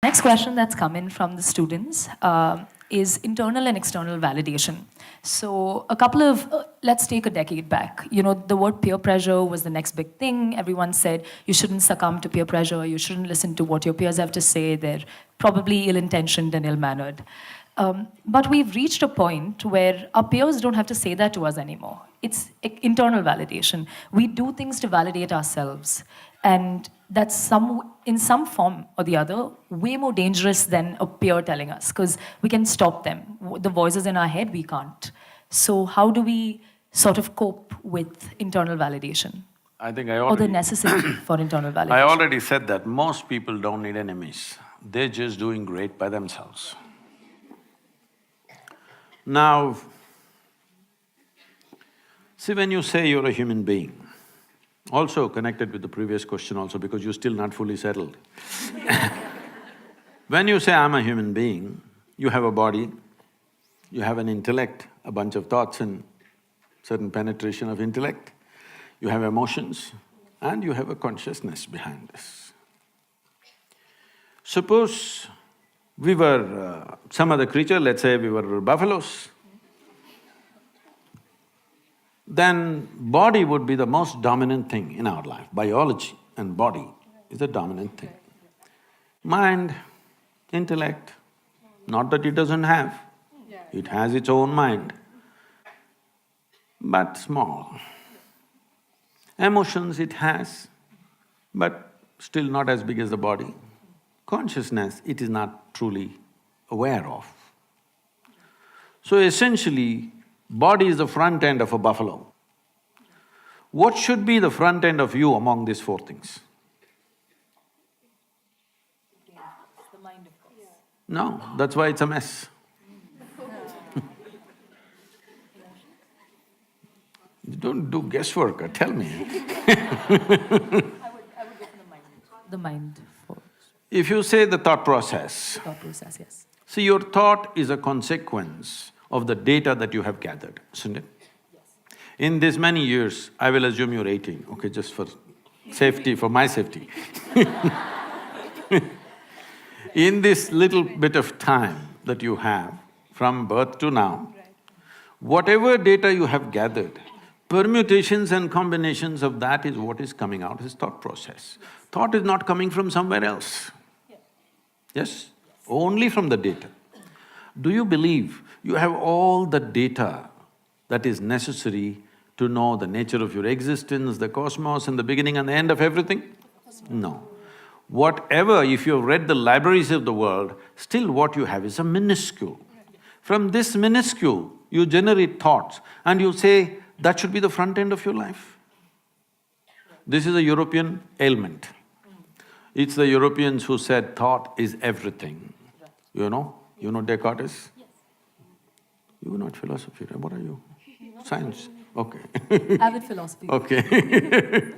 Next question that's come in from the students is internal and external validation. So let's take a decade back. You know, the word peer pressure was the next big thing. Everyone said you shouldn't succumb to peer pressure, you shouldn't listen to what your peers have to say, they're probably ill-intentioned and ill-mannered. But we've reached a point where our peers don't have to say that to us anymore. It's internal validation. We do things to validate ourselves. And that's in some form or the other, way more dangerous than a peer telling us, because we can stop them. The voices in our head, we can't. So how do we sort of cope with internal validation? I think or the necessity for internal validation? I already said that most people don't need enemies. They're just doing great by themselves. Now, see, when you say you're a human being, also connected with the previous question also, because you're still not fully settled. When you say, I'm a human being, you have a body, you have an intellect, a bunch of thoughts and certain penetration of intellect, you have emotions, and you have a consciousness behind this. Suppose we were some other creature, let's say we were buffaloes, then body would be the most dominant thing in our life. Biology and body is the dominant thing. Mind, intellect, not that it doesn't have, it has its own mind, but small. Emotions it has, but still not as big as the body. Consciousness it is not truly aware of. So essentially, body is the front end of a buffalo. What should be the front end of you among these four things? The mind, of course. No, that's why it's a mess. Don't do guesswork, tell me. I would go for the mind. The mind first. If you say the thought process… Thought process, yes. See, your thought is a consequence of the data that you have gathered, isn't it? Yes. In this many years, I will assume you're 18, okay, just for safety, for my safety. In this little bit of time that you have, from birth to now, whatever data you have gathered, permutations and combinations of that is what is coming out as thought process. Thought is not coming from somewhere else. Yes? Only from the data. Do you believe you have all the data that is necessary to know the nature of your existence, the cosmos and the beginning and the end of everything? No. Whatever, if you've read the libraries of the world, still what you have is a minuscule. From this minuscule, you generate thoughts and you say, that should be the front end of your life. This is a European ailment. It's the Europeans who said thought is everything. You know Descartes? Yes. You are not philosophy, right? What are you? Science, okay. Avid philosophy. Okay.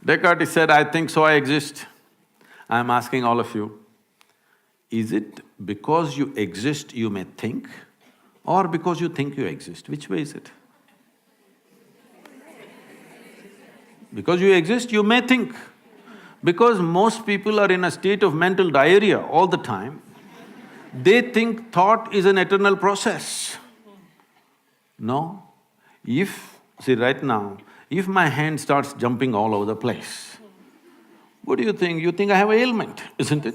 Descartes said, I think so I exist. I'm asking all of you, is it because you exist you may think, or because you think you exist? Which way is it? Because you exist, you may think. Because most people are in a state of mental diarrhea all the time, they think thought is an eternal process. No. See right now, if my hand starts jumping all over the place, what do you think? You think I have an ailment, isn't it?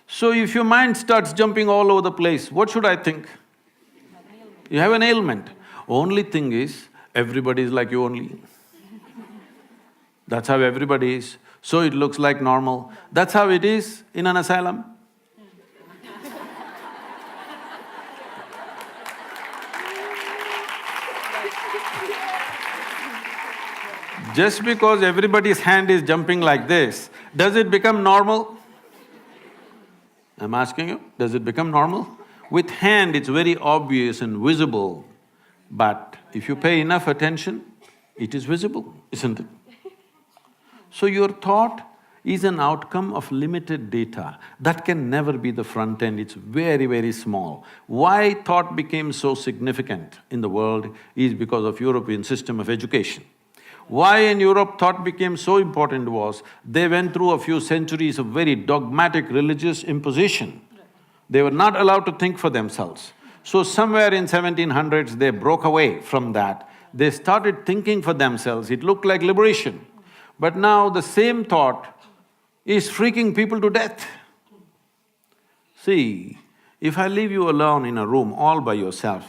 So if your mind starts jumping all over the place, what should I think? You have an ailment. Only thing is, everybody is like you only. That's how everybody is, so it looks like normal. That's how it is in an asylum. Just because everybody's hand is jumping like this, does it become normal? I'm asking you, does it become normal? With hand, it's very obvious and visible, but if you pay enough attention, it is visible, isn't it? So your thought is an outcome of limited data. That can never be the front end, it's very, very small. Why thought became so significant in the world is because of European system of education. Why in Europe thought became so important was, they went through a few centuries of very dogmatic religious imposition. They were not allowed to think for themselves. So somewhere in 1700s, they broke away from that. They started thinking for themselves, it looked like liberation. But now the same thought is freaking people to death. See, if I leave you alone in a room all by yourself,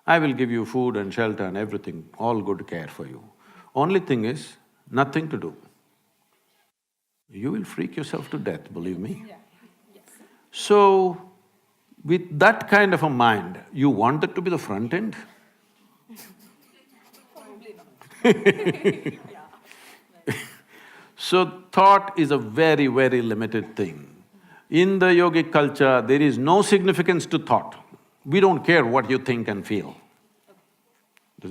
I will give you food and shelter and everything, all good care for you. Only thing is, nothing to do. You will freak yourself to death, believe me. So, with that kind of a mind, you want it to be the front end? So, thought is a very, very limited thing. In the yogic culture, there is no significance to thought. We don't care what you think and feel.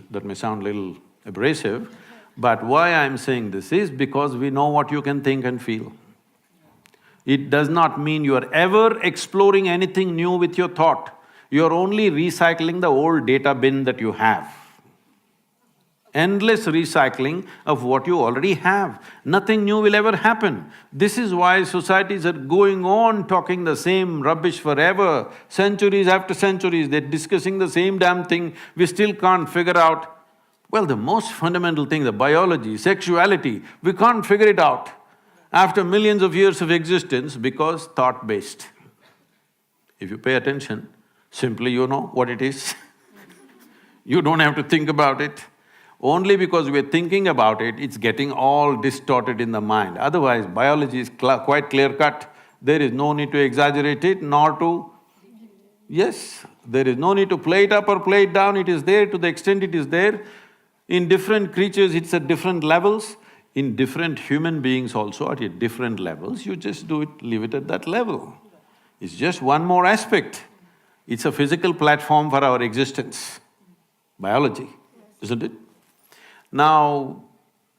That may sound a little abrasive, but why I'm saying this is because we know what you can think and feel. It does not mean you are ever exploring anything new with your thought. You're only recycling the old data bin that you have. Endless recycling of what you already have. Nothing new will ever happen. This is why societies are going on talking the same rubbish forever. Centuries after centuries, they're discussing the same damn thing. We still can't figure out, well, the most fundamental thing, the biology, sexuality, we can't figure it out after millions of years of existence because thought-based. If you pay attention, simply you know what it is. You don't have to think about it. Only because we're thinking about it, it's getting all distorted in the mind. Otherwise, biology is quite clear-cut. There is no need to exaggerate it, nor to… Yes, there is no need to play it up or play it down, it is there to the extent it is there. In different creatures, it's at different levels. In different human beings also at different levels, you just do it, leave it at that level. It's just one more aspect. It's a physical platform for our existence, biology, isn't it? Now,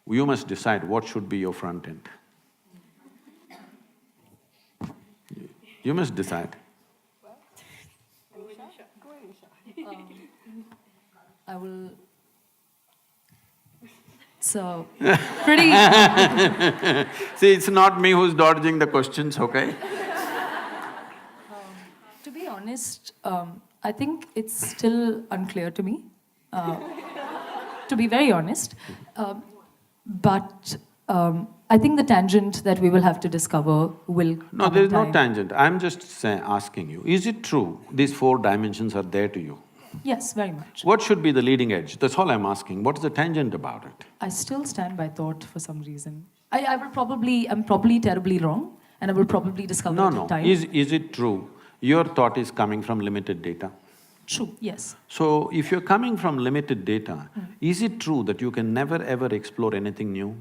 you must decide what should be your front end. You must decide. I will… So, pretty… See, it's not me who's dodging the questions, okay? To be honest, I think it's still unclear to me, to be very honest. But I think the tangent that we will have to discover will come No, there is in no time. tangent. I'm just asking you, is it true these four dimensions are there to you? Yes, very much. What should be the leading edge? That's all I'm asking. What is the tangent about it? I still stand by thought for some reason. I'm probably terribly wrong, and I will probably discover it in time. Is it true your thought is coming from limited data? True, yes. So, if you're coming from limited data, is it true that you can never ever explore anything new?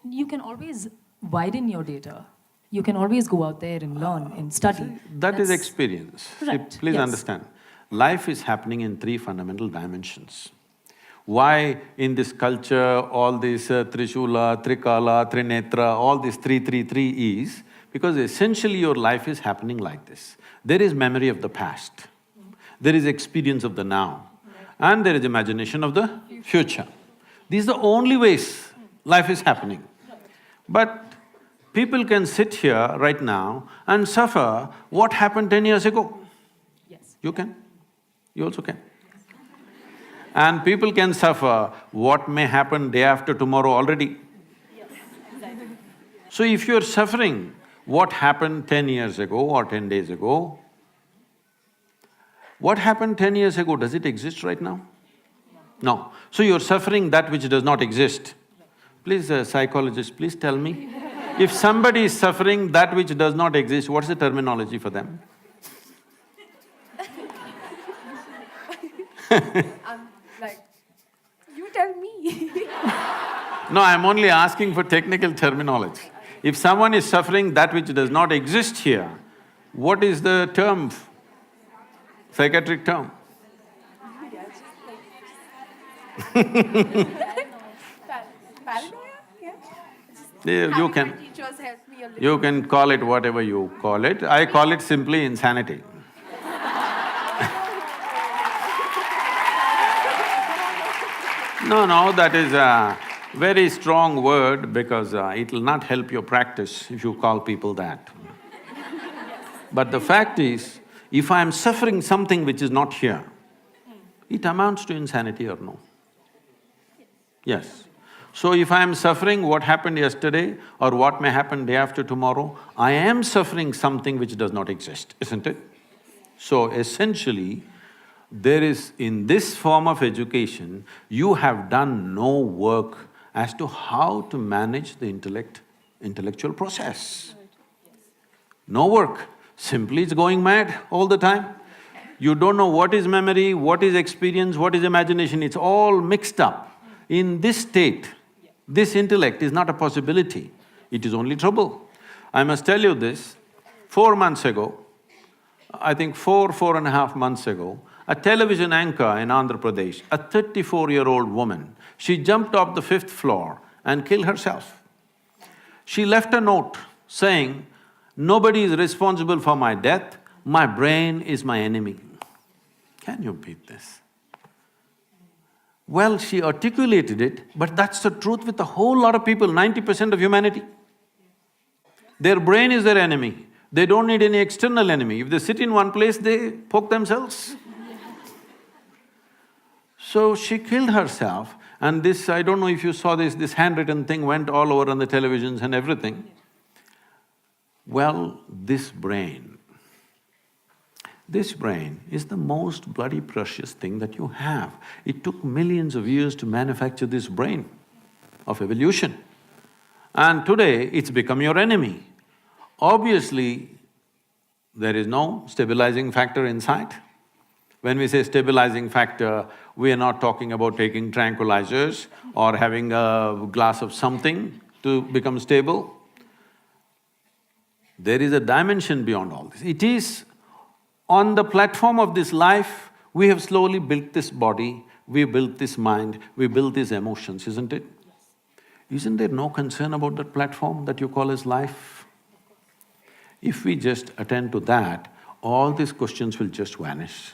You can always widen your data. You can always go out there and learn and study. That is experience. Correct, See, please yes. understand, life is happening in three fundamental dimensions. Why in this culture all this Trishula, Trikala, Trinetra, all this three is, because essentially your life is happening like this. There is memory of the past, there is experience of the now, and there is imagination of the future. These are the only ways life is happening. But people can sit here right now and suffer what happened 10 years ago. Yes. You can, you also can. And people can suffer what may happen day after tomorrow already. Yes, exactly. So if you're suffering what happened 10 years ago or 10 days ago, what happened 10 years ago, does it exist right now? No. So you're suffering that which does not exist. Please, psychologist, please tell me, if somebody is suffering that which does not exist, what's the terminology for them? I'm like, you tell me. No, I'm only asking for technical terminology. If someone is suffering that which does not exist here, what is the term, psychiatric term? Paranoia? Yeah. You Having can… my teachers help me a little. You can call it whatever you call it. I call it simply insanity. No, that is a very strong word because it will not help your practice if you call people that. But the fact is, if I am suffering something which is not here, it amounts to insanity or no? Yes. So if I am suffering what happened yesterday or what may happen day after tomorrow, I am suffering something which does not exist, isn't it? So essentially, there is… in this form of education, you have done no work as to how to manage the intellectual process. No work, simply it's going mad all the time. You don't know what is memory, what is experience, what is imagination, it's all mixed up. In this state, this intellect is not a possibility, it is only trouble. I must tell you this, 4 months ago, I think 4.5 months ago, a television anchor in Andhra Pradesh, a 34-year-old woman, she jumped off the 5th floor and killed herself. She left a note saying, "Nobody is responsible for my death, my brain is my enemy." Can you beat this? Well, she articulated it, but that's the truth with a whole lot of people, 90% of humanity. Their brain is their enemy. They don't need any external enemy. If they sit in one place, they poke themselves. So she killed herself, and this… I don't know if you saw this handwritten thing went all over on the televisions and everything. Well, this brain is the most bloody precious thing that you have. It took millions of years to manufacture this brain of evolution. And today, it's become your enemy. Obviously, there is no stabilizing factor inside. When we say stabilizing factor, we are not talking about taking tranquilizers or having a glass of something to become stable. There is a dimension beyond all this. It is on the platform of this life, we have slowly built this body, we built this mind, we built these emotions, isn't it? Isn't there no concern about that platform that you call as life? If we just attend to that, all these questions will just vanish.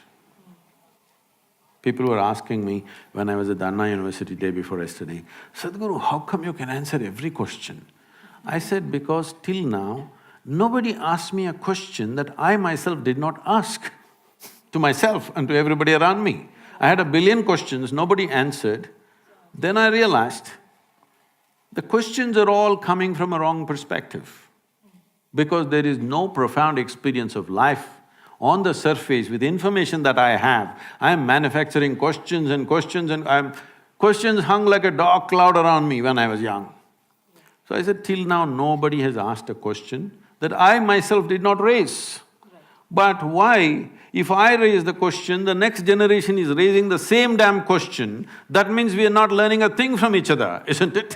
People were asking me when I was at Anna University day before yesterday, "Sadhguru, how come you can answer every question?" I said, because till now, nobody asked me a question that I myself did not ask to myself and to everybody around me. I had a billion questions, nobody answered. Then I realized the questions are all coming from a wrong perspective. Because there is no profound experience of life on the surface with information that I have, I am manufacturing questions and questions hung like a dark cloud around me when I was young. So I said, till now nobody has asked a question that I myself did not raise. But why? If I raise the question, the next generation is raising the same damn question, that means we are not learning a thing from each other, isn't it?